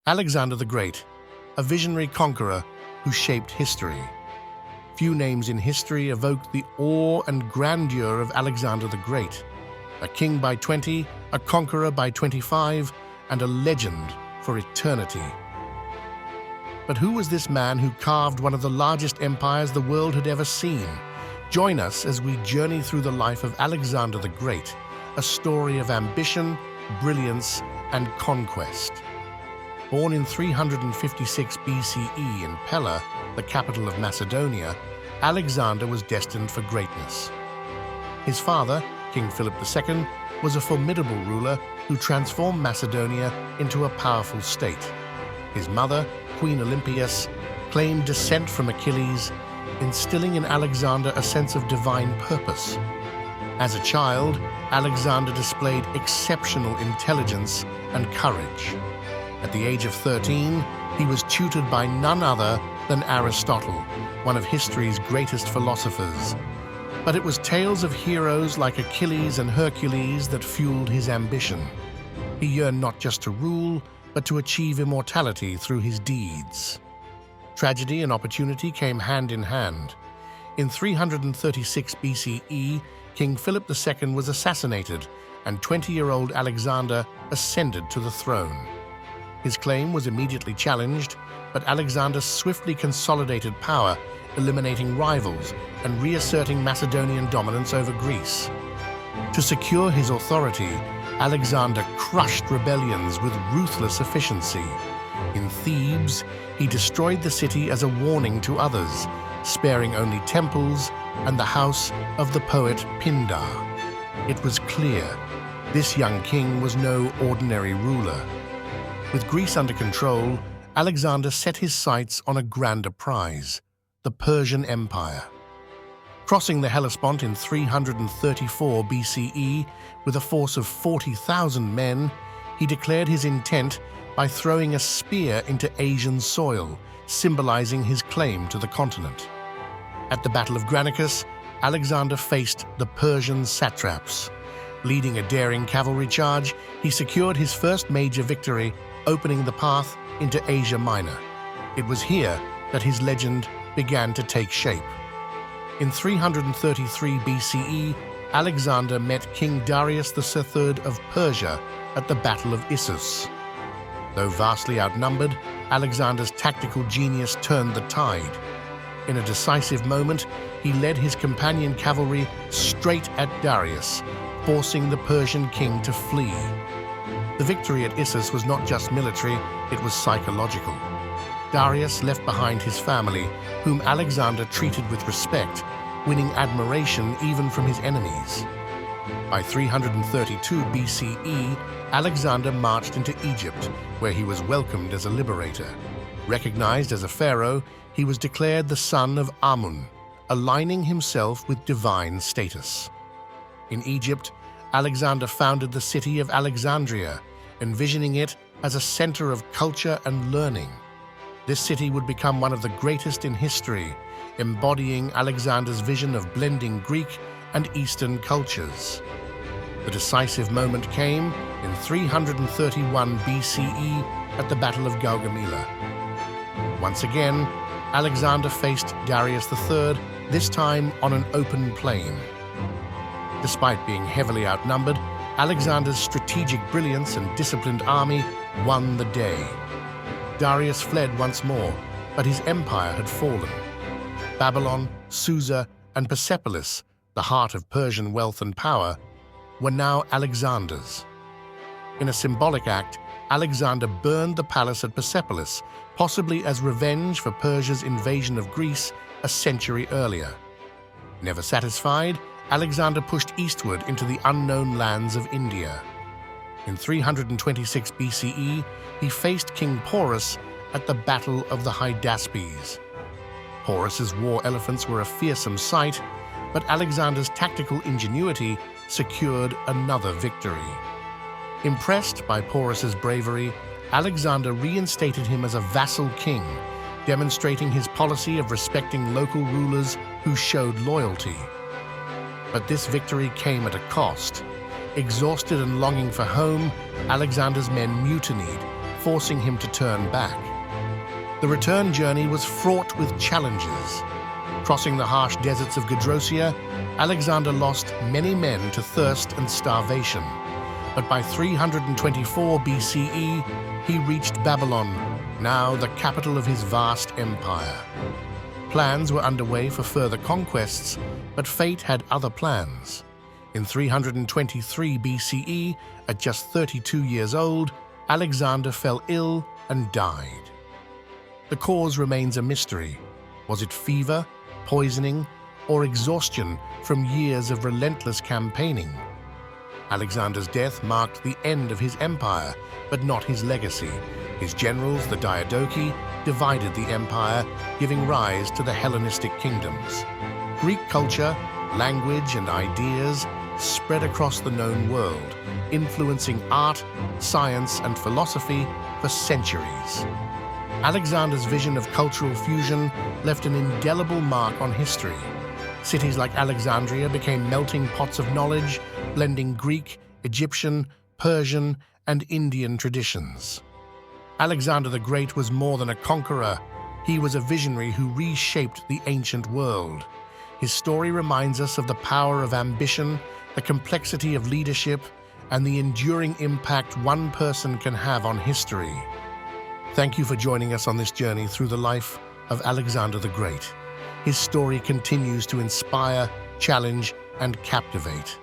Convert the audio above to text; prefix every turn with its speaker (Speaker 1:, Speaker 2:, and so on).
Speaker 1: Alexander the Great, a visionary conqueror who shaped history. Few names in history evoke the awe and grandeur of Alexander the Great. A king by 20, a conqueror by 25, and a legend for eternity. But who was this man who carved one of the largest empires the world had ever seen? Join us as we journey through the life of Alexander the Great, a story of ambition, brilliance, and conquest. Born in 356 BCE in Pella, the capital of Macedonia, Alexander was destined for greatness. His father, King Philip II, was a formidable ruler who transformed Macedonia into a powerful state. His mother, Queen Olympias, claimed descent from Achilles, instilling in Alexander a sense of divine purpose. As a child, Alexander displayed exceptional intelligence and courage. At the age of 13, he was tutored by none other than Aristotle, one of history's greatest philosophers. But it was tales of heroes like Achilles and Hercules that fueled his ambition. He yearned not just to rule, but to achieve immortality through his deeds. Tragedy and opportunity came hand in hand. In 336 BCE, King Philip II was assassinated, and 20-year-old Alexander ascended to the throne. His claim was immediately challenged, but Alexander swiftly consolidated power, eliminating rivals and reasserting Macedonian dominance over Greece. To secure his authority, Alexander crushed rebellions with ruthless efficiency. In Thebes, he destroyed the city as a warning to others, sparing only temples and the house of the poet Pindar. It was clear this young king was no ordinary ruler. With Greece under control, Alexander set his sights on a grander prize, the Persian Empire. Crossing the Hellespont in 334 BCE with a force of 40,000 men, he declared his intent by throwing a spear into Asian soil, symbolizing his claim to the continent. At the Battle of Granicus, Alexander faced the Persian satraps. Leading a daring cavalry charge, he secured his first major victory, opening the path into Asia Minor. It was here that his legend began to take shape. In 333 BCE, Alexander met King Darius III of Persia at the Battle of Issus. Though vastly outnumbered, Alexander's tactical genius turned the tide. In a decisive moment, he led his companion cavalry straight at Darius, forcing the Persian king to flee. The victory at Issus was not just military, it was psychological. Darius left behind his family, whom Alexander treated with respect, winning admiration even from his enemies. By 332 BCE, Alexander marched into Egypt, where he was welcomed as a liberator. Recognized as a pharaoh, he was declared the son of Amun, aligning himself with divine status. In Egypt, Alexander founded the city of Alexandria, envisioning it as a center of culture and learning. This city would become one of the greatest in history, embodying Alexander's vision of blending Greek and Eastern cultures. The decisive moment came in 331 BCE at the Battle of Gaugamela. Once again, Alexander faced Darius III, this time on an open plain. Despite being heavily outnumbered, Alexander's strategic brilliance and disciplined army won the day. Darius fled once more, but his empire had fallen. Babylon, Susa, and Persepolis, the heart of Persian wealth and power, were now Alexander's. In a symbolic act, Alexander burned the palace at Persepolis, possibly as revenge for Persia's invasion of Greece a century earlier. Never satisfied, Alexander pushed eastward into the unknown lands of India. In 326 BCE, he faced King Porus at the Battle of the Hydaspes. Porus's war elephants were a fearsome sight, but Alexander's tactical ingenuity secured another victory. Impressed by Porus's bravery, Alexander reinstated him as a vassal king, demonstrating his policy of respecting local rulers who showed loyalty. But this victory came at a cost. Exhausted and longing for home, Alexander's men mutinied, forcing him to turn back. The return journey was fraught with challenges. Crossing the harsh deserts of Gedrosia, Alexander lost many men to thirst and starvation. But by 324 BCE, he reached Babylon, now the capital of his vast empire. Plans were underway for further conquests, but fate had other plans. In 323 BCE, at just 32 years old, Alexander fell ill and died. The cause remains a mystery. Was it fever, poisoning, or exhaustion from years of relentless campaigning? Alexander's death marked the end of his empire, but not his legacy. His generals, the Diadochi, divided the empire, giving rise to the Hellenistic kingdoms. Greek culture, language, and ideas spread across the known world, influencing art, science, and philosophy for centuries. Alexander's vision of cultural fusion left an indelible mark on history. Cities like Alexandria became melting pots of knowledge, blending Greek, Egyptian, Persian, and Indian traditions. Alexander the Great was more than a conqueror. He was a visionary who reshaped the ancient world. His story reminds us of the power of ambition, the complexity of leadership, and the enduring impact one person can have on history. Thank you for joining us on this journey through the life of Alexander the Great. His story continues to inspire, challenge, and captivate.